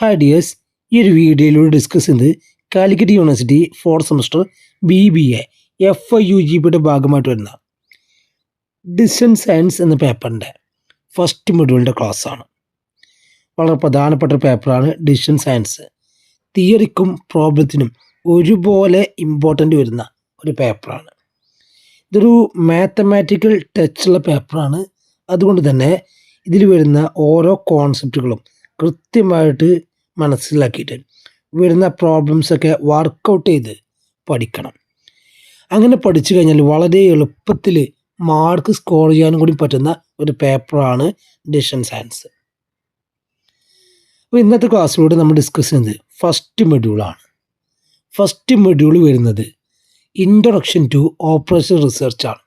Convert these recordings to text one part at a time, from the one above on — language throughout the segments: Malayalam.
ഹായ് ഡിയേഴ്സ്, ഈ ഒരു വീഡിയോയിലൂടെ ഡിസ്കസ് ചെയ്യുന്നത് Calicut university 4th semester BBA FIUGPയുടെ ഭാഗമായിട്ട് വരുന്ന ഡിസിഷൻ സയൻസ് എന്ന പേപ്പറിൻ്റെ ഫസ്റ്റ് മൊഡ്യൂളിൻ്റെ ക്ലാസ്സാണ്. വളരെ പ്രധാനപ്പെട്ട ഒരു പേപ്പറാണ് ഡിസിഷൻ സയൻസ്. തിയറിക്കും പ്രോബ്ലത്തിനും ഒരുപോലെ ഇമ്പോർട്ടൻ്റ് വരുന്ന ഒരു പേപ്പറാണ്. ഇതൊരു മാത്തമാറ്റിക്കൽ ടച്ചുള്ള പേപ്പറാണ്. അതുകൊണ്ട് തന്നെ ഇതിൽ വരുന്ന ഓരോ കോൺസെപ്റ്റുകളും കൃത്യമായിട്ട് മനസ്സിലാക്കിയിട്ട് വരുന്ന പ്രോബ്ലംസൊക്കെ വർക്കൗട്ട് ചെയ്ത് പഠിക്കണം. അങ്ങനെ പഠിച്ചു കഴിഞ്ഞാൽ വളരെ എളുപ്പത്തിൽ മാർക്ക് സ്കോർ ചെയ്യാനും കൂടി പറ്റുന്ന ഒരു പേപ്പറാണ് ഡിസിഷൻ സയൻസ്. അപ്പോൾ ഇന്നത്തെ ക്ലാസ്സിലൂടെ നമ്മൾ ഡിസ്കസ് ചെയ്യുന്നത് ഫസ്റ്റ് മൊഡ്യൂളാണ്. ഫസ്റ്റ് മൊഡ്യൂൾ വരുന്നത് ഇൻട്രൊഡക്ഷൻ ടു ഓപ്പറേഷൻ റിസർച്ച് ആണ്.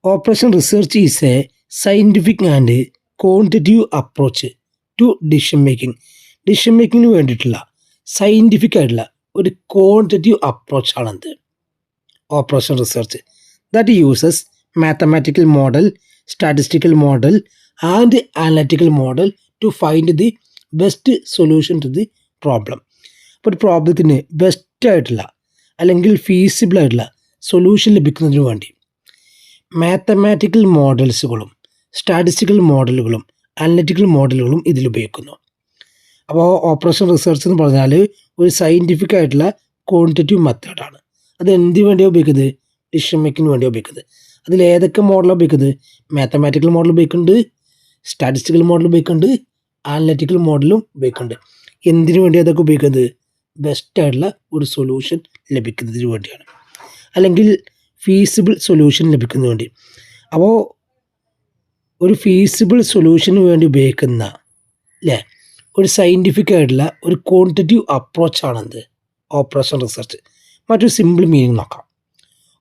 Operation research is a scientific and quantitative approach to decision making. Decision മേക്കിങ്ങിന് വേണ്ടിയിട്ടുള്ള സയൻറ്റിഫിക് ആയിട്ടുള്ള ഒരു ക്വാണ്ടിറ്റേറ്റീവ് അപ്രോച്ചാണെന്ത് operation research. That uses mathematical model, statistical model and analytical model to find the best solution to the problem. അപ്പോൾ ഒരു പ്രോബ്ലത്തിന് ബെസ്റ്റായിട്ടുള്ള അല്ലെങ്കിൽ ഫീസിബിൾ ആയിട്ടുള്ള സൊല്യൂഷൻ ലഭിക്കുന്നതിന് വേണ്ടി മാത്തമാറ്റിക്കൽ മോഡൽസുകളും സ്റ്റാറ്റിസ്റ്റിക്കൽ മോഡലുകളും അനലിറ്റിക്കൽ മോഡലുകളും ഇതിൽ ഉപയോഗിക്കുന്നു. അപ്പോൾ ഓപ്പറേഷൻ റിസർച്ച് എന്ന് പറഞ്ഞാൽ ഒരു സയൻറ്റിഫിക് ആയിട്ടുള്ള ക്വാണ്ടിറ്റേറ്റീവ് മെത്തേഡാണ്. അത് എന്തിനു വേണ്ടിയാണ് ഉപയോഗിക്കുന്നത്? ഡിസിഷൻ മേക്കിങ്ങിന് വേണ്ടിയാണ് ഉപയോഗിക്കുന്നത്. അതിൽ ഏതൊക്കെ മോഡലാണ് ഉപയോഗിക്കുന്നത്? മാത്തമാറ്റിക്കൽ മോഡൽ ഉപയോഗിക്കുന്നുണ്ട്, സ്റ്റാറ്റിസ്റ്റിക്കൽ മോഡൽ ഉപയോഗിക്കുന്നുണ്ട്, അനലിറ്റിക്കൽ മോഡലും ഉപയോഗിക്കുന്നുണ്ട്. എന്തിനു വേണ്ടി അതൊക്കെ ഉപയോഗിക്കുന്നത്? ബെസ്റ്റായിട്ടുള്ള ഒരു സൊല്യൂഷൻ ലഭിക്കുന്നതിന് വേണ്ടിയാണ്, അല്ലെങ്കിൽ ഫീസിബിൾ സൊല്യൂഷൻ ലഭിക്കുന്നതിന് വേണ്ടി. അപ്പോൾ ഒരു ഫീസിബിൾ സൊല്യൂഷന് വേണ്ടി ഉപയോഗിക്കുന്ന ഒരു സയൻറ്റിഫിക് ആയിട്ടുള്ള ഒരു ക്വാണ്ടിറ്റേറ്റീവ് അപ്രോച്ചാണെന്ത് ഓപ്പറേഷൻ റിസർച്ച്. മറ്റൊരു സിമ്പിൾ മീനിങ് നോക്കാം.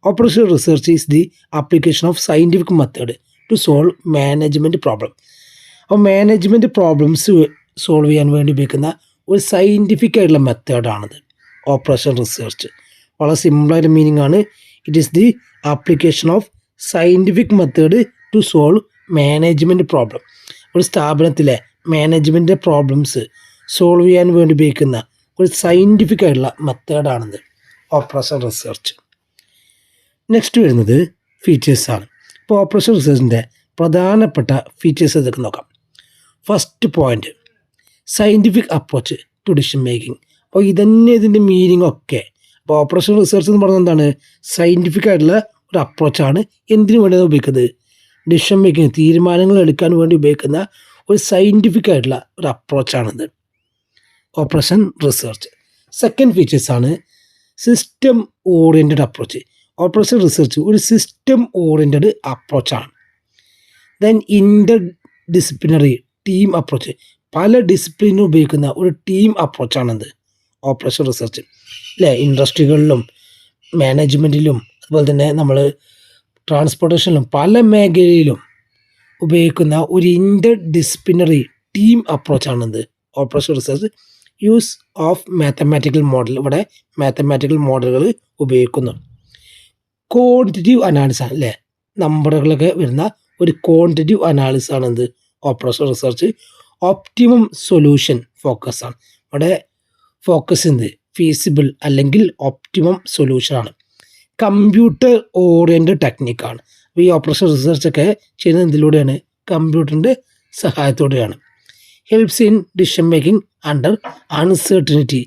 Operation research is the application of scientific method to solve management problem. അപ്പോൾ മാനേജ്മെൻറ്റ് പ്രോബ്ലംസ് സോൾവ് ചെയ്യാൻ വേണ്ടി ഉപയോഗിക്കുന്ന ഒരു സയൻറ്റിഫിക് ആയിട്ടുള്ള മെത്തേഡാണിത് ഓപ്പറേഷൻ റിസർച്ച്. വളരെ സിമ്പിളായിട്ട് മീനിങ് ആണ്. It is the application of scientific method to solve management problem. ഒരു സ്ഥാപനത്തിലെ മാനേജ്മെൻറ്റ് പ്രോബ്ലംസ് സോൾവ് ചെയ്യാൻ വേണ്ടി ഉപയോഗിക്കുന്ന ഒരു സയൻറ്റിഫിക് ആയിട്ടുള്ള മെത്തേഡാണിത് ഓപ്പറേഷൻ റിസർച്ച്. നെക്സ്റ്റ് വരുന്നത് ഫീച്ചേഴ്സാണ്. ഇപ്പോൾ ഓപ്പറേഷൻ റിസർച്ചിൻ്റെ പ്രധാനപ്പെട്ട ഫീച്ചേഴ്സ് ഇതൊക്കെ നോക്കാം. First point, scientific approach to decision making. അപ്പോൾ ഇതന്നെ ഇതിൻ്റെ മീനിങ് ഒക്കെ. അപ്പോൾ ഓപ്പറേഷൻ റിസർച്ച് എന്ന് പറയുന്നത് എന്താണ്? സയൻറ്റിഫിക് ആയിട്ടുള്ള ഒരു അപ്രോച്ചാണ്. എന്തിനു വേണ്ടിയാണ് ഉപയോഗിക്കുന്നത്? ഡിസിഷൻ മേക്കിംഗ്, തീരുമാനങ്ങൾ എടുക്കാൻ വേണ്ടി ഉപയോഗിക്കുന്ന ഒരു സയൻറ്റിഫിക് ആയിട്ടുള്ള ഒരു അപ്രോച്ചാണിത് ഓപ്പറേഷൻ റിസർച്ച്. സെക്കൻഡ് ഫീച്ചേഴ്സാണ് system oriented approach. Operation research ഒരു സിസ്റ്റം ഓറിയൻറ്റഡ് അപ്രോച്ചാണ്. Then interdisciplinary team approach. പല ഡിസിപ്ലിനും ഉപയോഗിക്കുന്ന ഒരു ടീം അപ്രോച്ചാണിത് ഓപ്പറേഷൻ റിസർച്ച്. ഇൻഡസ്ട്രികളിലും മാനേജ്മെൻറ്റിലും അതുപോലെ തന്നെ നമ്മൾ ട്രാൻസ്പോർട്ടേഷനിലും പല മേഖലയിലും ഉപയോഗിക്കുന്ന ഒരു ഇൻ്റർ ഡിസിപ്ലിനറി ടീം അപ്രോച്ചാണിത് operation research. Use of mathematical model. ഇവിടെ മാത്തമാറ്റിക്കൽ മോഡലുകൾ ഉപയോഗിക്കുന്നു. ക്വാണ്ടിറ്റേറ്റീവ് അനാലിസിസ് ആണ്. നമ്പറുകളൊക്കെ വരുന്ന ഒരു ക്വാണ്ടിറ്റേറ്റീവ് അനാലിസിസ് ആണ് എന്ത് operation research. Optimum solution focus ആണ്. ഇവിടെ ഫോക്കസ് ചെയ്യുന്നത് ഫീസിബിൾ അല്ലെങ്കിൽ ഒപ്റ്റിമം സൊല്യൂഷനാണ്. കമ്പ്യൂട്ടർ ഓറിയൻറ്റഡ് ടെക്നിക്കാണ്. അപ്പോൾ ഈ ഓപ്പറേഷൻ റിസർച്ചൊക്കെ ചെയ്യുന്നത് എന്തിലൂടെയാണ്? കമ്പ്യൂട്ടറിൻ്റെ സഹായത്തോടെയാണ്. Helps in decision making under uncertainty.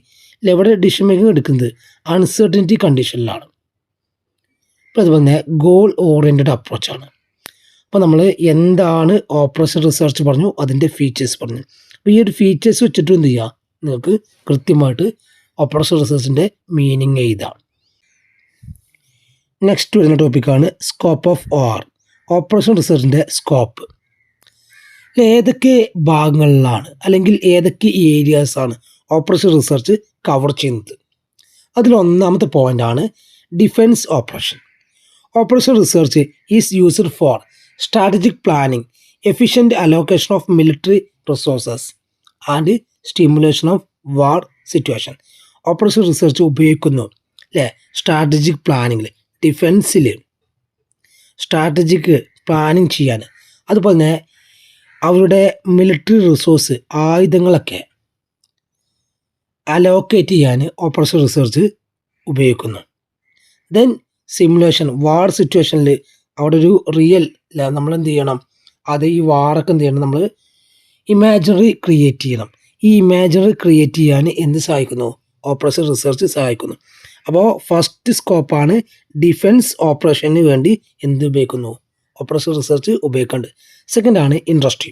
എവിടെ ഡിസിഷൻ മേക്കിംഗ് എടുക്കുന്നത്? അൺസർട്ടനിറ്റി കണ്ടീഷനിലാണ്. അപ്പോൾ അതുപോലെ തന്നെ ഗോൾ ഓറിയൻറ്റഡ് അപ്രോച്ചാണ്. അപ്പോൾ നമ്മൾ എന്താണ് ഓപ്പറേഷൻ റിസർച്ച് പറഞ്ഞു, അതിൻ്റെ ഫീച്ചേഴ്സ് പറഞ്ഞു. അപ്പോൾ ഈ ഒരു ഫീച്ചേഴ്സ് വെച്ചിട്ട് എന്ത് ചെയ്യുക? നിങ്ങൾക്ക് കൃത്യമായിട്ട് ഓപ്പറേഷൻ റിസർച്ചിൻ്റെ മീനിങ് എഴുതാം. നെക്സ്റ്റ് വരുന്ന ടോപ്പിക്കാണ് സ്കോപ്പ് ഓഫ് ഓപ്പറേഷൻ റിസർച്ചിൻ്റെ സ്കോപ്പ്. ഏതൊക്കെ ഭാഗങ്ങളിലാണ് അല്ലെങ്കിൽ ഏതൊക്കെ ഏരിയാസാണ് ഓപ്പറേഷൻ റിസർച്ച് കവർ ചെയ്യുന്നത്? അതിലൊന്നാമത്തെ പോയിൻ്റാണ് defence operation. Operation research is used four strategic planning, efficient allocation of military resources and stimulation of war situation. Operation research ഉപയോഗിക്കുന്നു സ്ട്രാറ്റജിക് പ്ലാനിങ്ങിൽ, ഡിഫൻസിൽ സ്ട്രാറ്റജിക് പ്ലാനിങ് ചെയ്യാൻ, അതുപോലെ തന്നെ അവരുടെ മിലിറ്ററി റിസോഴ്സ് ആയുധങ്ങളൊക്കെ അലോക്കേറ്റ് ചെയ്യാൻ ഓപ്പറേഷൻ റിസർച്ച് ഉപയോഗിക്കുന്നു. ദെൻ സിമുലേഷൻ, വാർ സിറ്റുവേഷനിൽ അവിടെ ഒരു റിയൽ നമ്മൾ എന്ത് ചെയ്യണം, അത് ഈ വാറൊക്കെ എന്ത് ചെയ്യണം, നമ്മൾ ഇമാജിനറി ക്രിയേറ്റ് ചെയ്യണം. ഈ ഇമാജിനറി ക്രിയേറ്റ് ചെയ്യാൻ എന്ത് സഹായിക്കുന്നു, ഓപ്പറേഷൻ റിസർച്ച് സഹായിക്കുന്നു. അപ്പോൾ ഫസ്റ്റ് സ്കോപ്പാണ് ഡിഫൻസ് ഓപ്പറേഷന് വേണ്ടി എന്ത് ഉപയോഗിക്കുന്നു, ഓപ്പറേഷൻ റിസർച്ച് ഉപയോഗിക്കുന്നുണ്ട്. സെക്കൻഡാണ് industry.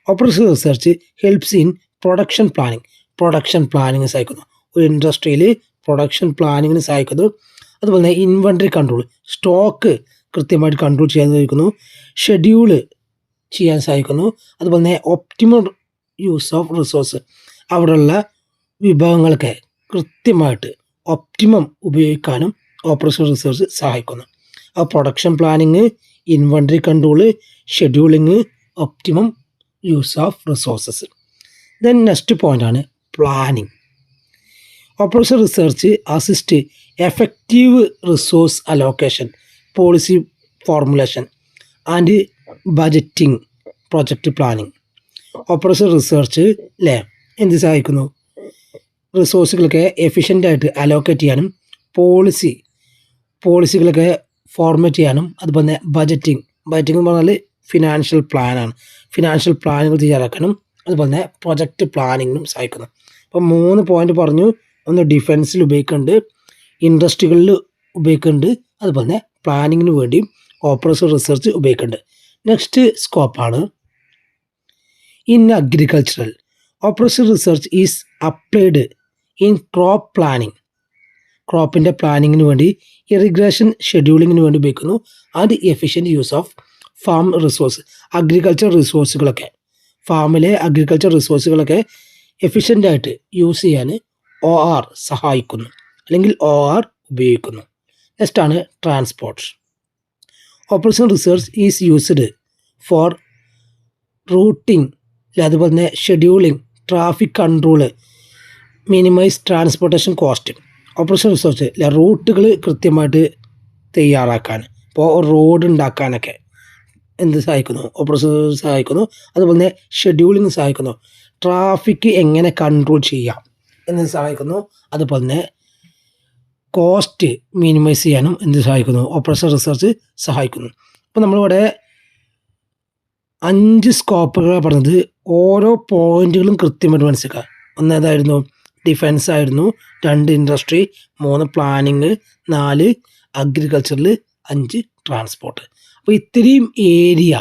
Operation research helps in production planning സഹായിക്കുന്നു. ഒരു ഇൻഡസ്ട്രിയിൽ പ്രൊഡക്ഷൻ പ്ലാനിങ്ങിന് സഹായിക്കുന്നു. അതുപോലെ തന്നെ ഇൻവെൻട്രി കൺട്രോൾ, സ്റ്റോക്ക് കൃത്യമായിട്ട് കൺട്രോൾ ചെയ്യാൻ സഹായിക്കുന്നു. ഷെഡ്യൂള് ചെയ്യാൻ സഹായിക്കുന്നു. അതുപോലെ തന്നെ ഒപ്റ്റിമൽ യൂസ് ഓഫ് റിസോഴ്സ്, അവിടെയുള്ള വിഭവങ്ങളൊക്കെ കൃത്യമായിട്ട് ഒപ്റ്റിമം ഉപയോഗിക്കാനും ഓപ്പറേഷൻ റിസർച്ച് സഹായിക്കുന്നു. ആ production planning, inventory control, scheduling, optimum use of resources. Then next പോയിൻ്റാണ് planning. Operation research assist effective resource allocation, policy formulation and budgeting, project planning. Operation research എന്ത് സഹായിക്കുന്നു, റിസോഴ്സുകളൊക്കെ എഫിഷ്യൻ്റായിട്ട് അലോക്കേറ്റ് ചെയ്യാനും പോളിസികളൊക്കെ ഫോർമേറ്റ് ചെയ്യാനും, അതുപോലെ തന്നെ ബജറ്റിംഗ് എന്ന് പറഞ്ഞാൽ ഫിനാൻഷ്യൽ പ്ലാനാണ്, ഫിനാൻഷ്യൽ പ്ലാനുകൾ തയ്യാറാക്കാനും, അതുപോലെ തന്നെ പ്രൊജക്റ്റ് പ്ലാനിങ്ങിനും സഹായിക്കുന്നു. അപ്പോൾ 3 പോയിന്റ് പറഞ്ഞു. ഒന്ന് ഡിഫൻസിൽ ഉപയോഗിക്കുന്നുണ്ട്, ഇൻഡസ്ട്രികളിൽ ഉപയോഗിക്കുന്നുണ്ട്, അതുപോലെ തന്നെ പ്ലാനിങ്ങിന് വേണ്ടിയും ഓപ്പറേഷൻ റിസർച്ച് ഉപയോഗിക്കുന്നുണ്ട്. നെക്സ്റ്റ് സ്കോപ്പാണ് in agricultural. Operation research is applied in crop planning, ക്രോപ്പിൻ്റെ പ്ലാനിങ്ങിന് വേണ്ടി, ഇറിഗേഷൻ ഷെഡ്യൂളിങ്ങിന് വേണ്ടി ഉപയോഗിക്കുന്നു. And efficient use of farm resource, agriculture റിസോഴ്സുകളൊക്കെ, ഫാമിലെ അഗ്രികൾച്ചർ റിസോഴ്സുകളൊക്കെ എഫിഷ്യൻ്റായിട്ട് യൂസ് ചെയ്യാൻ OR സഹായിക്കുന്നു, അല്ലെങ്കിൽ OR ഉപയോഗിക്കുന്നു. നെക്സ്റ്റാണ് transport. Operation research is used for routing, അതുപോലെ തന്നെ scheduling, traffic control, minimise transportation cost. Operation research റൂട്ടുകൾ കൃത്യമായിട്ട് തയ്യാറാക്കാൻ, ഇപ്പോൾ റോഡ് ഉണ്ടാക്കാനൊക്കെ എന്ത് സഹായിക്കുന്നു, ഓപ്പറേഷൻ സഹായിക്കുന്നു. അതുപോലെ തന്നെ ഷെഡ്യൂളിങ് സഹായിക്കുന്നു, ട്രാഫിക് എങ്ങനെ കൺട്രോൾ ചെയ്യാം എന്ന് സഹായിക്കുന്നു. അതുപോലെ തന്നെ കോസ്റ്റ് മിനിമൈസ് ചെയ്യാനും എന്ത് സഹായിക്കുന്നു, ഓപ്പറേഷൻ റിസർച്ച് സഹായിക്കുന്നു. അപ്പോൾ നമ്മളിവിടെ 5 സ്കോപ്പുകളാണ് പറഞ്ഞത്. ഓരോ പോയിന്റുകളും കൃത്യമായിട്ട് മനസ്സിലാക്കുക. ഒന്നേതായിരുന്നു, ഡിഫൻസ് ആയിരുന്നു. 2 ഇൻഡസ്ട്രി, 3 പ്ലാനിങ്, 4 അഗ്രികൾച്ചറിൽ, 5 ട്രാൻസ്പോർട്ട്. അപ്പോൾ ഇത്രയും ഏരിയ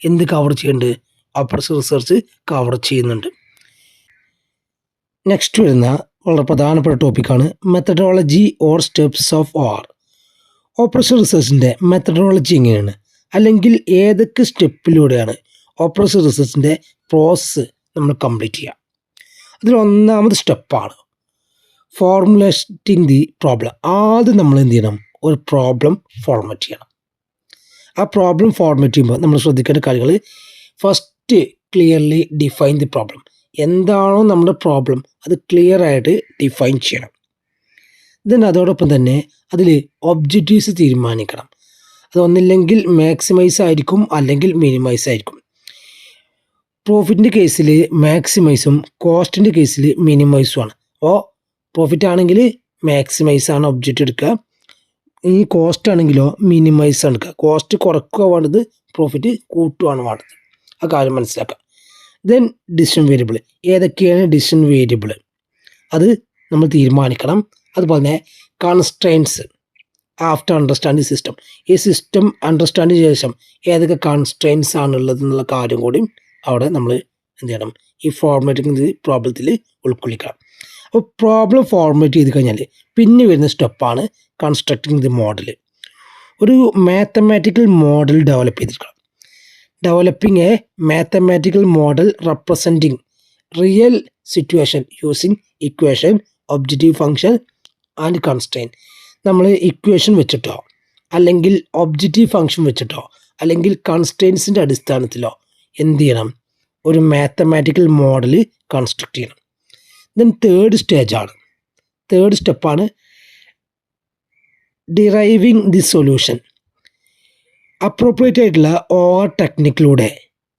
എന്ത് കവർ ചെയ്യുന്നുണ്ട്, ഓപ്പറേഷൻ റിസർച്ച് കവർ ചെയ്യുന്നുണ്ട്. നെക്സ്റ്റ് വരുന്ന വളരെ പ്രധാനപ്പെട്ട ടോപ്പിക്കാണ് methodology or steps of OR. Operation റിസർച്ചിൻ്റെ മെത്തഡോളജി എങ്ങനെയാണ്, അല്ലെങ്കിൽ ഏതൊക്കെ സ്റ്റെപ്പിലൂടെയാണ് ഓപ്പറേഷൻ റിസർച്ചിൻ്റെ പ്രോസസ്സ് നമ്മൾ കംപ്ലീറ്റ് ചെയ്യുക. അതിൽ ഒന്നാമത് സ്റ്റെപ്പാണ് ഫോർമുലേറ്റിംഗ് ദി പ്രോബ്ലം. ആദ്യം നമ്മൾ എന്ത് ചെയ്യണം, ഒരു പ്രോബ്ലം ഫോർമാറ്റ് ചെയ്യണം. ആ പ്രോബ്ലം ഫോർമാറ്റ് ചെയ്യുമ്പോൾ നമ്മൾ ശ്രദ്ധിക്കേണ്ട കാര്യങ്ങൾ, first clearly define the problem. എന്താണോ നമ്മുടെ പ്രോബ്ലം അത് ക്ലിയർ ആയിട്ട് ഡിഫൈൻ ചെയ്യണം. ദെൻ അതോടൊപ്പം തന്നെ അതിൽ ഒബ്ജക്റ്റീവ്സ് തീരുമാനിക്കണം. അത് ഒന്നില്ലെങ്കിൽ മാക്സിമൈസ് ആയിരിക്കും, അല്ലെങ്കിൽ മിനിമൈസ് ആയിരിക്കും. പ്രോഫിറ്റിൻ്റെ കേസിൽ മാക്സിമൈസും, കോസ്റ്റിൻ്റെ കേസിൽ മിനിമൈസും ആണ്. അപ്പോൾ പ്രോഫിറ്റ് ആണെങ്കിൽ മാക്സിമൈസ് ആണ് ഒബ്ജക്റ്റ് എടുക്കുക, ഈ കോസ്റ്റ് ആണെങ്കിലോ മിനിമൈസ് ആണ് എടുക്കുക. കോസ്റ്റ് കുറക്കുക വേണ്ടത്, പ്രോഫിറ്റ് കൂട്ടുകയാണ് വേണ്ടത്. ആ കാര്യം മനസ്സിലാക്കുക. ദെൻ ഡിസിഷൻ വേരിയബിൾ, ഏതൊക്കെയാണ് ഡിസിഷൻ വേരിയബിൾ അത് നമ്മൾ തീരുമാനിക്കണം. അതുപോലെ തന്നെ കൺസ്ട്രെയിൻസ് ആഫ്റ്റർ അണ്ടർസ്റ്റാൻഡിങ് സിസ്റ്റം, ഈ സിസ്റ്റം അണ്ടർസ്റ്റാൻഡ് ചെയ്ത ശേഷം ഏതൊക്കെ കൺസ്ട്രെയിൻസ് ആണുള്ളത് എന്നുള്ള കാര്യം കൂടി അവിടെ നമ്മൾ എന്ത് ചെയ്യണം, ഈ ഫോർമാറ്റിംഗ് പ്രോബ്ലത്തിൽ ഉൾക്കൊള്ളിക്കണം. അപ്പോൾ പ്രോബ്ലം ഫോർമാറ്റ് ചെയ്ത് കഴിഞ്ഞാൽ പിന്നെ വരുന്ന സ്റ്റെപ്പാണ് കൺസ്ട്രക്റ്റിംഗ് ദി മോഡൽ. ഒരു മാത്തമാറ്റിക്കൽ മോഡൽ ഡെവലപ്പ് ചെയ്തിരിക്കണം. Developing A mathematical model representing real situation using equation, objective function and constrain. നമ്മൾ ഇക്വേഷൻ വെച്ചിട്ടോ, അല്ലെങ്കിൽ ഒബ്ജക്റ്റീവ് ഫംഗ്ഷൻ വെച്ചിട്ടോ, അല്ലെങ്കിൽ കൺസ്ട്രെയിൻസിൻ്റെ അടിസ്ഥാനത്തിലോ എന്ത് ചെയ്യണം, ഒരു മാത്തമാറ്റിക്കൽ മോഡൽ കൺസ്ട്രക്ട് ചെയ്യണം. ദെൻ തേർഡ് സ്റ്റെപ്പാണ് ഡിറൈവിങ് ദി സൊല്യൂഷൻ. അപ്രോപ്രിയേറ്റ് ആയിട്ടുള്ള OR ടെക്നിക്കിലൂടെ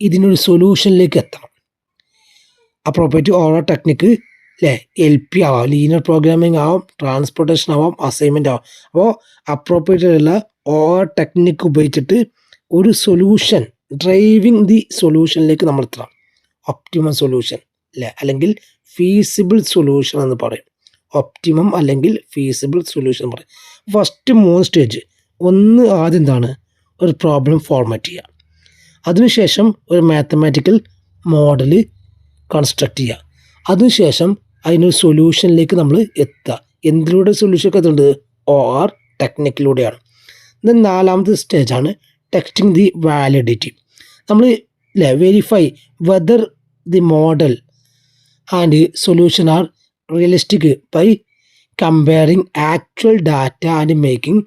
ഇതിനൊരു സൊല്യൂഷനിലേക്ക് എത്തണം. അപ്രോപ്രിയേറ്റ് OR ടെക്നിക്ക് അല്ലേ LP ആവാം, ലീനിയർ പ്രോഗ്രാമിംഗ് ആവാം, ട്രാൻസ്പോർട്ടേഷൻ ആവാം, അസൈൻമെൻ്റ് ആവാം. അപ്പോൾ അപ്രോപ്രിയേറ്റഡ് ഉള്ള OR ടെക്നിക്ക് ഉപയോഗിച്ചിട്ട് ഒരു സൊല്യൂഷൻ, ഡ്രൈവിംഗ് ദി സൊല്യൂഷനിലേക്ക് നമ്മൾ എത്തണം. ഒപ്റ്റിമം സൊല്യൂഷൻ അല്ലേ, അല്ലെങ്കിൽ ഫീസിബിൾ സൊല്യൂഷൻ എന്ന് പറയും. ഒപ്റ്റിമം അല്ലെങ്കിൽ ഫീസിബിൾ സൊല്യൂഷൻ എന്ന് പറയും. First 3 stage. ഒന്ന് ആദ്യം എന്താണ്, ഒരു പ്രോബ്ലം ഫോർമാറ്റ് ചെയ്യുക. അതിനുശേഷം ഒരു മാത്തമാറ്റിക്കൽ മോഡൽ കൺസ്ട്രക്ട് ചെയ്യുക. അതിനുശേഷം അതിനൊരു സൊല്യൂഷനിലേക്ക് നമ്മൾ എത്തുക. എന്തിലൂടെ സൊല്യൂഷൻ എത്തുന്നത്? OR ടെക്നിക്കിലൂടെയാണ്. ദെൻ 4ാമത്തെ സ്റ്റേജാണ് ടെസ്റ്റിംഗ് ദി വാലിഡിറ്റി. നമ്മൾ verify whether the model and solution are realistic by comparing actual data and making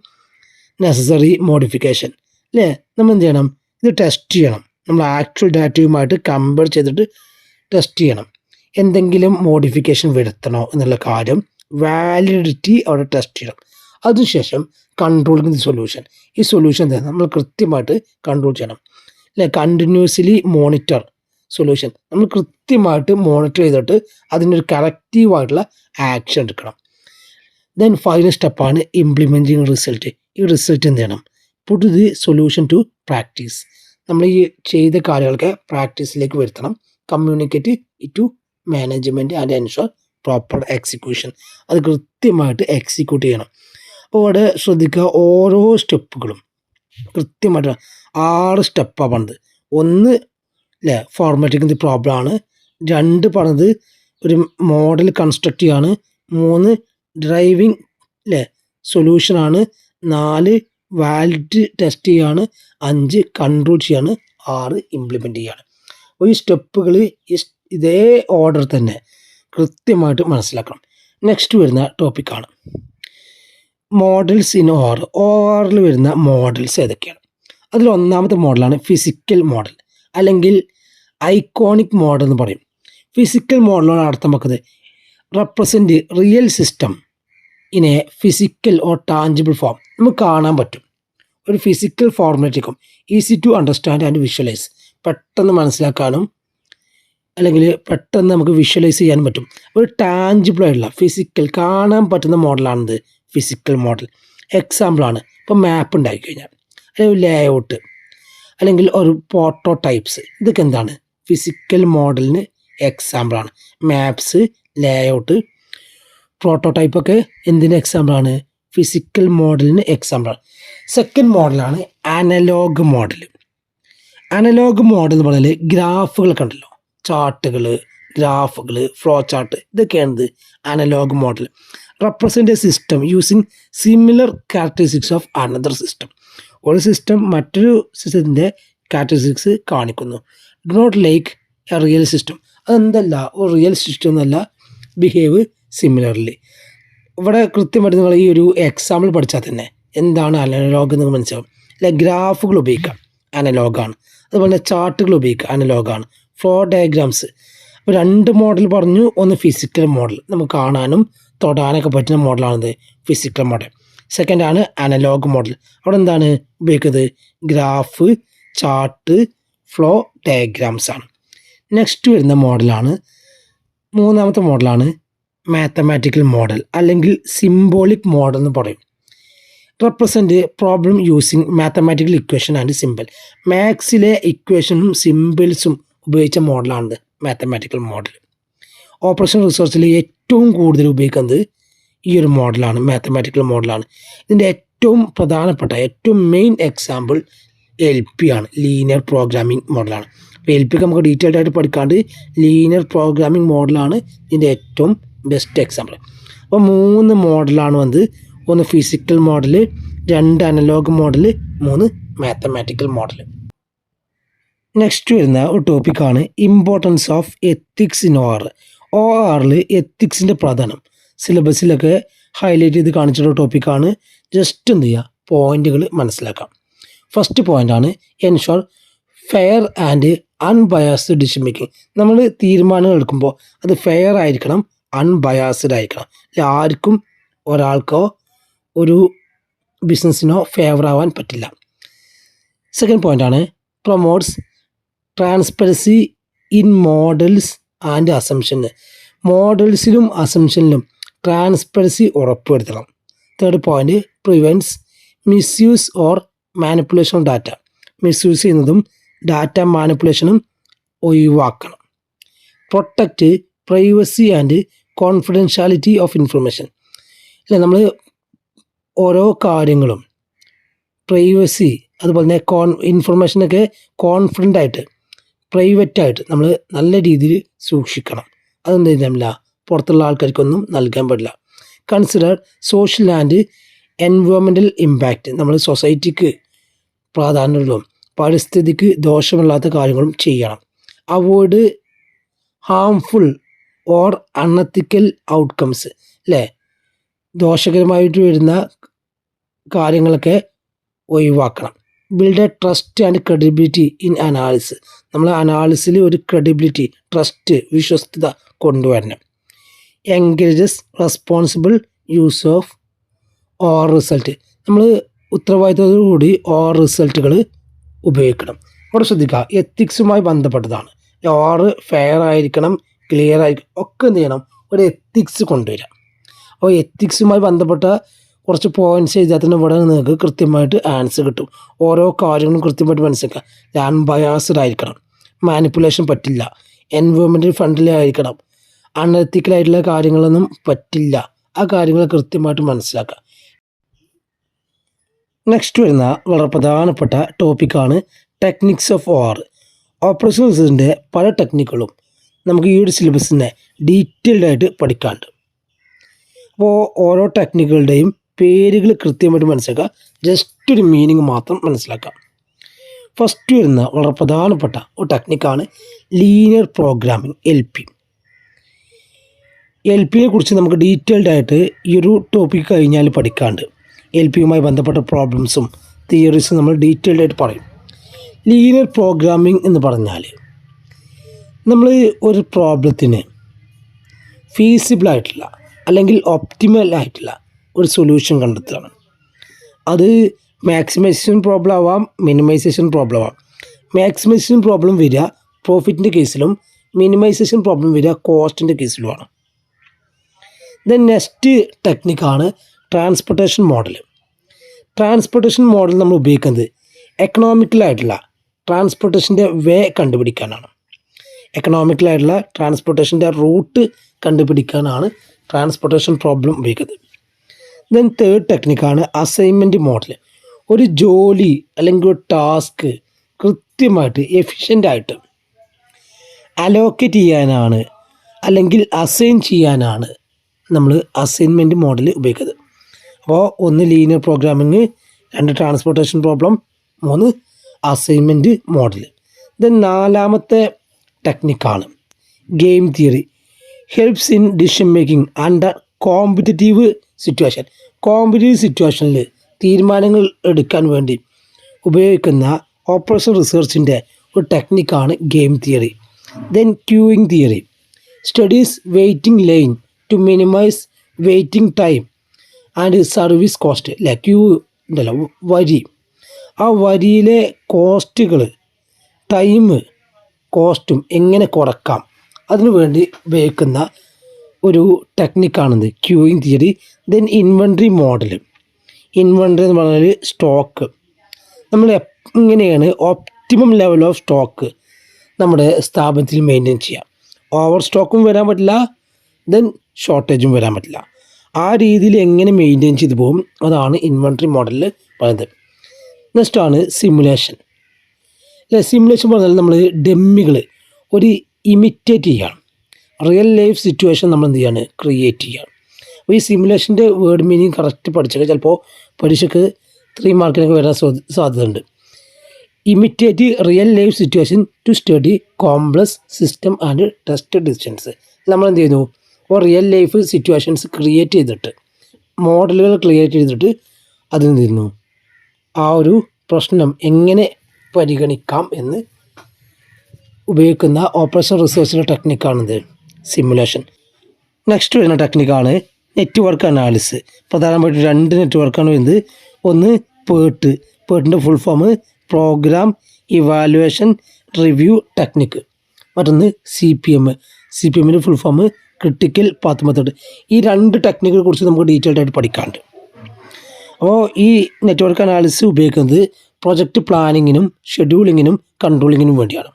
necessary modification. അല്ലേ, നമ്മൾ എന്ത് ചെയ്യണം? ഇത് ടെസ്റ്റ് ചെയ്യണം. നമ്മൾ ആക്ച്വൽ ഡാറ്റയുമായിട്ട് കമ്പയർ ചെയ്തിട്ട് ടെസ്റ്റ് ചെയ്യണം. എന്തെങ്കിലും മോഡിഫിക്കേഷൻ വരുത്തണോ എന്നുള്ള കാര്യം, വാലിഡിറ്റി അവിടെ ടെസ്റ്റ് ചെയ്യണം. അതിനുശേഷം കൺട്രോളിങ് ദി സൊല്യൂഷൻ. ഈ സൊല്യൂഷൻ നമ്മൾ കൃത്യമായിട്ട് കൺട്രോൾ ചെയ്യണം. അല്ലെ, കണ്ടിന്യൂസ്ലി മോണിറ്റർ സൊല്യൂഷൻ. നമ്മൾ കൃത്യമായിട്ട് മോണിറ്റർ ചെയ്തിട്ട് അതിനൊരു കറക്റ്റീവായിട്ടുള്ള ആക്ഷൻ എടുക്കണം. ദെൻ ഫൈനൽ സ്റ്റെപ്പാണ് ഇംപ്ലിമെൻറ്റിങ് റിസൾട്ട്. ഈ റിസൾട്ട് എന്ത് ചെയ്യണം? Put the solution to practice. നമ്മൾ ഈ ചെയ്ത കാര്യങ്ങളൊക്കെ പ്രാക്ടീസിലേക്ക് വരുത്തണം. Communicate it to management and ensure proper execution. അത് കൃത്യമായിട്ട് എക്സിക്യൂട്ട് ചെയ്യണം. അപ്പോൾ ഇവിടെ ശ്രദ്ധിക്കുക, ഓരോ സ്റ്റെപ്പുകളും കൃത്യമായിട്ട് 6 സ്റ്റെപ്പാണ് പറഞ്ഞത്. 1 അല്ലേ ഫോർമാറ്റിംഗ് ദി പ്രോബ്ലം ആണ്. 2 പറഞ്ഞത് ഒരു മോഡൽ കൺസ്ട്രക്റ്റ് ചെയ്യാണ്. 3 ഡ്രൈവിംഗ് അല്ലേ സൊല്യൂഷനാണ്. 4 വാലിഡിറ്റി ടെസ്റ്റ് ചെയ്യാണ്. 5 കൺട്രോൾ ചെയ്യാണ്. 6 ഇംപ്ലിമെൻ്റ് ചെയ്യാണ്. അപ്പോൾ ഈ സ്റ്റെപ്പുകൾ ഇതേ ഓർഡർ തന്നെ കൃത്യമായിട്ട് മനസ്സിലാക്കണം. നെക്സ്റ്റ് വരുന്ന ടോപ്പിക്കാണ് മോഡൽസ് ഇൻ OR. ORൽ വരുന്ന മോഡൽസ് ഏതൊക്കെയാണ്? അതിൽ 1ാമത്തെ മോഡലാണ് ഫിസിക്കൽ മോഡൽ, അല്ലെങ്കിൽ ഐക്കോണിക് മോഡൽ എന്ന് പറയും. ഫിസിക്കൽ മോഡലാണ് അർത്ഥമാക്കുന്നത് represent real system in a physical or tangible form. നമുക്ക് കാണാൻ പറ്റും. ഒരു ഫിസിക്കൽ ഫോർമാറ്റിക്കും easy to understand and visualise. പെട്ടെന്ന് മനസ്സിലാക്കാനും അല്ലെങ്കിൽ പെട്ടെന്ന് നമുക്ക് വിഷ്വലൈസ് ചെയ്യാനും പറ്റും. ഒരു ടാഞ്ചിബിളായിട്ടുള്ള ഫിസിക്കൽ കാണാൻ പറ്റുന്ന മോഡലാണിത് ഫിസിക്കൽ മോഡൽ. എക്സാമ്പിളാണ് ഇപ്പോൾ മാപ്പ് ഉണ്ടാക്കി കഴിഞ്ഞാൽ, അല്ലെങ്കിൽ ലേഔട്ട്, അല്ലെങ്കിൽ ഒരു പ്രോട്ടോടൈപ്സ്. ഇതൊക്കെ എന്താണ്? ഫിസിക്കൽ മോഡലിന് എക്സാമ്പിളാണ്. മാപ്സ്, ലേഔട്ട്, പ്രോട്ടോടൈപ്പൊക്കെ എന്തിന് എക്സാമ്പിളാണ്? ഫിസിക്കൽ മോഡലിന് എക്സാമ്പിളാണ്. സെക്കൻഡ് മോഡലാണ് അനലോഗ് മോഡൽ. അനലോഗ് മോഡൽ എന്ന് പറഞ്ഞാൽ ഗ്രാഫുകളൊക്കെ ഉണ്ടല്ലോ, ചാർട്ടുകൾ, ഗ്രാഫുകൾ, ഫ്ലോ ചാർട്ട്, ഇതൊക്കെയാണ് analog model. Represent a system using similar characteristics of another system. ഒരു സിസ്റ്റം മറ്റൊരു സിസ്റ്റത്തിൻ്റെ ക്യാരക്ടറിസ്റ്റിക്സ് കാണിക്കുന്നു. Do not like a real system. അതെന്തല്ല, ഒരു റിയൽ സിസ്റ്റം എന്നല്ല, ബിഹേവ് സിമിലർലി. ഇവിടെ കൃത്യമായിട്ട് നിങ്ങൾ ഈ ഒരു എക്സാമ്പിൾ പഠിച്ചാൽ തന്നെ എന്താണ് അനലോഗ് എന്ന് മനസ്സിലാവും. അല്ലെ, ഗ്രാഫുകൾ ഉപയോഗിക്കാം, അനലോഗാണ്. അതുപോലെ ചാർട്ടുകൾ ഉപയോഗിക്കുക, അനലോഗാണ്. Flow diagrams. അപ്പോൾ 2 മോഡൽ പറഞ്ഞു. ഒന്ന് ഫിസിക്കൽ മോഡൽ, നമുക്ക് കാണാനും തൊടാനൊക്കെ പറ്റുന്ന മോഡലാണിത് ഫിസിക്കൽ മോഡൽ. സെക്കൻഡാണ് അനലോഗ് മോഡൽ. അവിടെ എന്താണ് ഉപയോഗിക്കുന്നത്? ഗ്രാഫ്, ചാർട്ട്, ഫ്ലോ ഡയഗ്രാംസ് ആണ്. നെക്സ്റ്റ് വരുന്ന മോഡലാണ് 3ാമത്തെ മോഡലാണ് മാത്തമാറ്റിക്കൽ മോഡൽ, അല്ലെങ്കിൽ സിംബോളിക് മോഡൽ എന്ന് പറയും. Represent problem using mathematical equation and simple. മാത്സിലെ ഇക്വേഷനും സിമ്പിൾസും ഉപയോഗിച്ച മോഡലാണിത് മാത്തമാറ്റിക്കൽ മോഡൽ. ഓപ്പറേഷൻ റിസർച്ചിൽ ഏറ്റവും കൂടുതൽ ഉപയോഗിക്കുന്നത് ഈ ഒരു മോഡലാണ്, മാത്തമാറ്റിക്കൽ മോഡലാണ്. ഇതിൻ്റെ ഏറ്റവും പ്രധാനപ്പെട്ട, ഏറ്റവും മെയിൻ എക്സാമ്പിൾ LP ആണ്, ലീനിയർ പ്രോഗ്രാമിംഗ് മോഡലാണ്. അപ്പോൾ LP നമുക്ക് ഡീറ്റെയിൽഡ് ആയിട്ട് പഠിക്കാണ്ട് ലീനിയർ പ്രോഗ്രാമിംഗ് മോഡലാണ് ഇതിൻ്റെ ഏറ്റവും ബെസ്റ്റ് എക്സാമ്പിൾ. അപ്പോൾ 3 മോഡലാണ് വന്നത്. 1 physical model, 2 analog model, 3 mathematical model. Next വരുന്ന ഒരു ടോപ്പിക്കാണ് importance of ethics in OR. ORൽ എത്തിക്സിൻ്റെ പ്രാധാന്യം സിലബസിലൊക്കെ ഹൈലൈറ്റ് ചെയ്ത് കാണിച്ചിട്ടുള്ള ടോപ്പിക്കാണ്. ജസ്റ്റ് എന്ത് ചെയ്യുക, പോയിന്റുകൾ മനസ്സിലാക്കാം. ഫസ്റ്റ് പോയിൻ്റാണ് ensure fair and unbiased decision making. നമ്മൾ തീരുമാനങ്ങൾ എടുക്കുമ്പോൾ അത് ഫെയർ ആയിരിക്കണം, അൺബയാസ്ഡ് ആയിരിക്കണം. ആർക്കും ഒരാൾക്കോ ഒരു ബിസിനസ്സിനോ ഫേവർ ആവാൻ പറ്റില്ല. സെക്കൻഡ് പോയിൻ്റാണ് promotes transparency in models and assumption. മോഡൽസിലും അസംഷനിലും ട്രാൻസ്പെറൻസി ഉറപ്പുവരുത്തണം. Third point, prevents misuse or manipulation of data. Misuse ചെയ്യുന്നതും ഡാറ്റ മാനിപ്പുലേഷനും ഒഴിവാക്കണം. Protect privacy and confidentiality of information. അല്ലെ, നമ്മൾ ഓരോ കാര്യങ്ങളും പ്രൈവസി അതുപോലെ തന്നെ ഇൻഫർമേഷനൊക്കെ കോൺഫിഡൻ്റ് ആയിട്ട് പ്രൈവറ്റായിട്ട് നമ്മൾ നല്ല രീതിയിൽ സൂക്ഷിക്കണം. അതൊന്നും ചെയ്യുന്നില്ല, പുറത്തുള്ള ആൾക്കാർക്കൊന്നും നൽകാൻ പാടില്ല. Consider social and environmental impact. നമ്മൾ സൊസൈറ്റിക്ക് പ്രാധാന്യമുള്ളതും പരിസ്ഥിതിക്ക് ദോഷമില്ലാത്ത കാര്യങ്ങളും ചെയ്യണം. Avoid harmful or unethical outcomes. അല്ലേ, ദോഷകരമായിട്ട് വരുന്ന കാര്യങ്ങളൊക്കെ ഒഴിവാക്കണം. Build A trust and credibility in analysis. നമ്മൾ അനാലിസിൽ ഒരു ക്രെഡിബിലിറ്റി, ട്രസ്റ്റ്, വിശ്വസ്തത കൊണ്ടുവരണം. Encourages responsible use of or result. നമ്മൾ ഉത്തരവാദിത്തത്തോടുകൂടി ഓർ റിസൾട്ടുകൾ ഉപയോഗിക്കണം. അവിടെ ശ്രദ്ധിക്കുക, എത്തിക്സുമായി ബന്ധപ്പെട്ടതാണ്. ഓർ ഫെയർ ആയിരിക്കണം, ക്ലിയർ ആയിരിക്കണം, ഒക്കെ എന്ത് ചെയ്യണം, ഒരു എത്തിക്സ് കൊണ്ടുവരാം. അപ്പോൾ എത്തിക്സുമായി ബന്ധപ്പെട്ട കുറച്ച് പോയിൻറ്റ്സ് എഴുതാൽ തന്നെ ഇവിടെ നിങ്ങൾക്ക് കൃത്യമായിട്ട് ആൻസർ കിട്ടും. ഓരോ കാര്യങ്ങളും കൃത്യമായിട്ട് മനസ്സിലാക്കുക. അൺബയാസ്ഡ് ആയിരിക്കണം, മാനിപ്പുലേഷൻ പറ്റില്ല, എൻവയോൺമെൻറ്റൽ ഫ്രണ്ട്ലി ആയിരിക്കണം, അൺഎത്തിക്കലായിട്ടുള്ള കാര്യങ്ങളൊന്നും പറ്റില്ല. ആ കാര്യങ്ങൾ കൃത്യമായിട്ട് മനസ്സിലാക്കുക. നെക്സ്റ്റ് വരുന്ന വളരെ പ്രധാനപ്പെട്ട ടോപ്പിക്കാണ് ടെക്നിക്സ് ഓഫ് ഓർ. ഓപ്പറേഷൻ റിസർച്ചിൻ്റെ പല ടെക്നിക്കുകളും നമുക്ക് ഈ ഒരു സിലബസിനെ ഡീറ്റെയിൽഡ് ആയിട്ട് പഠിക്കാനുണ്ട്. അപ്പോൾ ഓരോ ടെക്നിക്കുകളുടെയും പേരുകൾ കൃത്യമായിട്ട് മനസ്സിലാക്കുക, ജസ്റ്റ് ഒരു മീനിങ് മാത്രം മനസ്സിലാക്കാം. ഫസ്റ്റ് വരുന്ന വളരെ പ്രധാനപ്പെട്ട ഒരു ടെക്നിക്കാണ് ലീനിയർ പ്രോഗ്രാമിംഗ്, LP. LPയെ കുറിച്ച് നമുക്ക് ഡീറ്റെയിൽഡ് ആയിട്ട് ഈ ഒരു ടോപ്പിക്ക് കഴിഞ്ഞാൽ പഠിക്കാണ്ട്. LPയുമായി ബന്ധപ്പെട്ട പ്രോബ്ലംസും തിയറീസും നമ്മൾ ഡീറ്റെയിൽഡ് ആയിട്ട് പറയും. ലീനിയർ പ്രോഗ്രാമിംഗ് എന്ന് പറഞ്ഞാൽ നമ്മൾ ഒരു പ്രോബ്ലത്തിന് ഫീസിബിളായിട്ടുള്ള അല്ലെങ്കിൽ ഒപ്റ്റിമൽ ആയിട്ടുള്ള ഒരു സൊല്യൂഷൻ കണ്ടെത്തുകയാണ്. അത് മാക്സിമൈസേഷൻ പ്രോബ്ലം ആവാം, മിനിമൈസേഷൻ പ്രോബ്ലം ആവാം. മാക്സിമൈസേഷൻ പ്രോബ്ലം വരിക പ്രോഫിറ്റിൻ്റെ കേസിലും മിനിമൈസേഷൻ പ്രോബ്ലം വരിക കോസ്റ്റിൻ്റെ കേസിലുമാണ്. ദെൻ നെക്സ്റ്റ് ടെക്നിക്കാണ് ട്രാൻസ്പോർട്ടേഷൻ മോഡൽ. ട്രാൻസ്പോർട്ടേഷൻ മോഡൽ നമ്മൾ ഉപയോഗിക്കുന്നത് എക്കണോമിക്കലായിട്ടുള്ള ട്രാൻസ്പോർട്ടേഷൻ്റെ വേ കണ്ടുപിടിക്കാനാണ്. എക്കണോമിക്കലായിട്ടുള്ള ട്രാൻസ്പോർട്ടേഷൻ്റെ റൂട്ട് കണ്ടുപിടിക്കാനാണ് ട്രാൻസ്പോർട്ടേഷൻ പ്രോബ്ലം ഉപയോഗിക്കുന്നത്. ദെൻ തേർഡ് ടെക്നിക്കാണ് അസൈൻമെൻറ്റ് മോഡൽ. ഒരു ജോലി അല്ലെങ്കിൽ ഒരു ടാസ്ക് കൃത്യമായിട്ട് എഫിഷ്യൻ്റായിട്ട് അലോക്കേറ്റ് ചെയ്യാനാണ് അല്ലെങ്കിൽ അസൈൻ ചെയ്യാനാണ് നമ്മൾ അസൈൻമെൻറ്റ് മോഡൽ ഉപയോഗിക്കുന്നത്. അപ്പോൾ 1 linear programming, 2 transportation problem, 3 assignment model. Then നാലാമത്തെ ടെക്നിക്കാണ് game theory. Helps in decision making under competitive situation. Competitive സിറ്റുവേഷനിൽ തീരുമാനങ്ങൾ എടുക്കാൻ വേണ്ടി ഉപയോഗിക്കുന്ന ഓപ്പറേഷൻ റിസർച്ചിൻ്റെ ഒരു ടെക്നിക്കാണ് game theory. Then queuing theory. Studies waiting line to minimise waiting time and service cost. അല്ലെ, ക്യൂ ഉണ്ടല്ലോ, വരി. ആ വരിയിലെ കോസ്റ്റുകൾ, ടൈം കോസ്റ്റും എങ്ങനെ കുറക്കാം അതിനു വേണ്ടി ഉപയോഗിക്കുന്ന ഒരു ടെക്നിക്കാണിത്, queuing theory. Then inventory model. Inventory എന്ന് പറഞ്ഞാൽ സ്റ്റോക്ക്. നമ്മൾ എങ്ങനെയാണ് ഓപ്റ്റിമം ലെവൽ ഓഫ് സ്റ്റോക്ക് നമ്മുടെ സ്ഥാപനത്തിൽ മെയിൻറ്റെയിൻ ചെയ്യാം. ഓവർ സ്റ്റോക്കും വരാൻ പറ്റില്ല, ദെൻ ഷോർട്ടേജും വരാൻ പറ്റില്ല. ആ രീതിയിൽ എങ്ങനെ മെയിൻറ്റെയിൻ ചെയ്ത് പോകും, അതാണ് ഇൻവെൻട്രി മോഡലിൽ പറയുന്നത്. നെക്സ്റ്റാണ് സിമുലേഷൻ. അല്ലെ, സിമുലേഷൻ പറഞ്ഞാൽ നമ്മൾ ഡെമ്മികൾ ഒരു ഇമിറ്റേറ്റ് ചെയ്യുകയാണ്. റിയൽ ലൈഫ് സിറ്റുവേഷൻ നമ്മൾ എന്ത് ചെയ്യാണ്, ക്രിയേറ്റ് ചെയ്യുകയാണ്. അപ്പോൾ ഈ സിമുലേഷൻ്റെ വേർഡ് മീനിങ് കറക്റ്റ് പഠിച്ചൊക്കെ ചിലപ്പോൾ പരീക്ഷയ്ക്ക് 3 മാർക്കിനൊക്കെ വരാൻ സാധ്യതയുണ്ട്. Imitate real life situation to study complex system and test decisions. നമ്മൾ എന്ത് ചെയ്യുന്നു, റിയൽ ലൈഫ് സിറ്റുവേഷൻസ് ക്രിയേറ്റ് ചെയ്തിട്ട്, മോഡലുകൾ ക്രിയേറ്റ് ചെയ്തിട്ട് അതിന് ചെയ്യുന്നു ആ ഒരു പ്രശ്നം എങ്ങനെ പരിഗണിക്കാം എന്ന് ഉപയോഗിക്കുന്ന ഓപ്പറേഷൻ റിസർച്ചിൻ്റെ ടെക്നിക്കാണിത്, സിമുലേഷൻ. നെക്സ്റ്റ് വരുന്ന ടെക്നിക്കാണ് നെറ്റ്വർക്ക് അനാലിസിസ്. പ്രധാനമായിട്ട് 2 നെറ്റ്വർക്കാണ് വരുന്നത്. ഒന്ന് പേർട്ടിൻ്റെ full form program evaluation review technique. മറ്റൊന്ന് CPM. CPMൻ്റെ full form critical path method. ഈ 2 ടെക്നിക്കിനെ കുറിച്ച് നമുക്ക് ഡീറ്റെയിൽഡ് ആയിട്ട് പഠിക്കാനുണ്ട്. അപ്പോൾ ഈ നെറ്റ്വർക്ക് അനാലിസിസ് ഉപയോഗിക്കുന്നത് പ്രൊജക്റ്റ് പ്ലാനിങ്ങിനും ഷെഡ്യൂളിങ്ങിനും കൺട്രോളിങ്ങിനും വേണ്ടിയാണ്.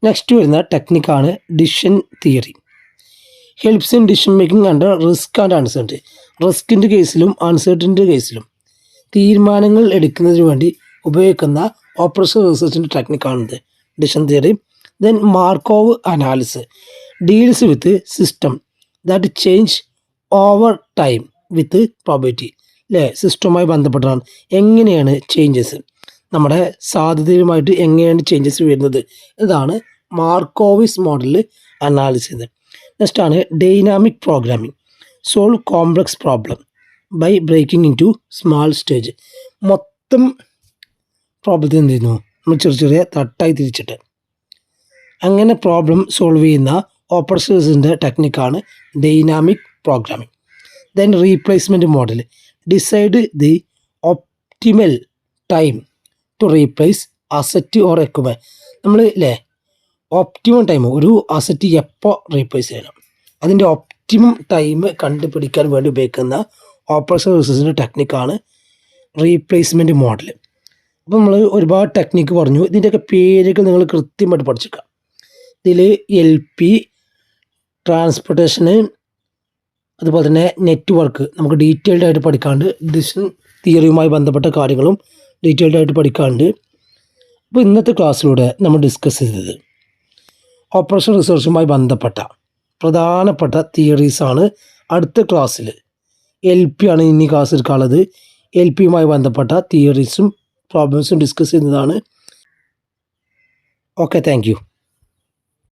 നെക്സ്റ്റ് വരുന്ന ടെക്നിക്കാണ് decision theory. Helps in decision making under risk and uncertainty. റിസ്കിൻ്റെ കേസിലും അൺസർട്ടനിറ്റി കേസിലും തീരുമാനങ്ങൾ എടുക്കുന്നതിന് വേണ്ടി ഉപയോഗിക്കുന്ന ഓപ്പറേഷൻ റിസർച്ചിൻ്റെ ടെക്നിക്കാണിത് decision theory. Then Markov analysis deals with system that change over time with probability. അല്ലേ, സിസ്റ്റവുമായി ബന്ധപ്പെട്ടാണ് എങ്ങനെയാണ് ചേഞ്ചസ്, നമ്മുടെ സാധ്യതയുമായിട്ട് എങ്ങനെയാണ് ചേഞ്ചസ് വരുന്നത്. ഇതാണ് മാർക്കോവിസ് മോഡലിൽ അനാലിസിസ് ചെയ്യുന്നത്. നെക്സ്റ്റ് ആണ് dynamic programming. Solve complex problem by breaking into small stage. മൊത്തം പ്രോബ്ലത്തിൽ എന്ത് ചെയ്യുന്നു, നമ്മൾ ചെറിയ ചെറിയ തട്ടായി തിരിച്ചിട്ട് അങ്ങനെ പ്രോബ്ലം സോൾവ് ചെയ്യുന്ന ഓപ്പറേഷൻസിൻ്റെ ടെക്നിക്കാണ് dynamic programming. Then replacement model decide the optimal time to replace asset or equipment. നമ്മൾ ഒപ്റ്റിമം ടൈം ഒരു അസറ്റ് എപ്പോൾ റീപ്ലേസ് ചെയ്യണം, അതിൻ്റെ ഒപ്റ്റിമം ടൈം കണ്ടുപിടിക്കാൻ വേണ്ടി ഉപയോഗിക്കുന്ന ഓപ്പറേഷൻ റിസർച്ചിൻ്റെ ടെക്നിക്കാണ് റീപ്ലേസ്മെൻറ്റ് മോഡൽ. അപ്പോൾ നമ്മൾ ഒരുപാട് ടെക്നിക്ക് പറഞ്ഞു, ഇതിൻ്റെയൊക്കെ പേരുകൾ നിങ്ങൾ കൃത്യമായിട്ട് പഠിച്ചേക്കാം. ഇതിൽ LP, ട്രാൻസ്പോർട്ടേഷന്, അതുപോലെ തന്നെ നെറ്റ്വർക്ക് നമുക്ക് ഡീറ്റെയിൽഡ് ആയിട്ട് പഠിക്കാണ്ട്, ഡിസിഷൻ തിയറിയുമായി ബന്ധപ്പെട്ട കാര്യങ്ങളും ഡീറ്റെയിൽഡ് ആയിട്ട് പഠിക്കാണ്ട്. അപ്പോൾ ഇന്നത്തെ ക്ലാസ്സിലൂടെ നമ്മൾ ഡിസ്കസ് ചെയ്തത് ഓപ്പറേഷൻ റിസർച്ചുമായി ബന്ധപ്പെട്ട പ്രധാനപ്പെട്ട തിയറീസാണ്. അടുത്ത ക്ലാസ്സിൽ LP ആണ് ഇനി ക്ലാസ് എടുക്കാനുള്ളത്. LPയുമായി ബന്ധപ്പെട്ട തിയറീസും പ്രോബ്ലംസും ഡിസ്കസ് ചെയ്യുന്നതാണ്. Okay, thank you.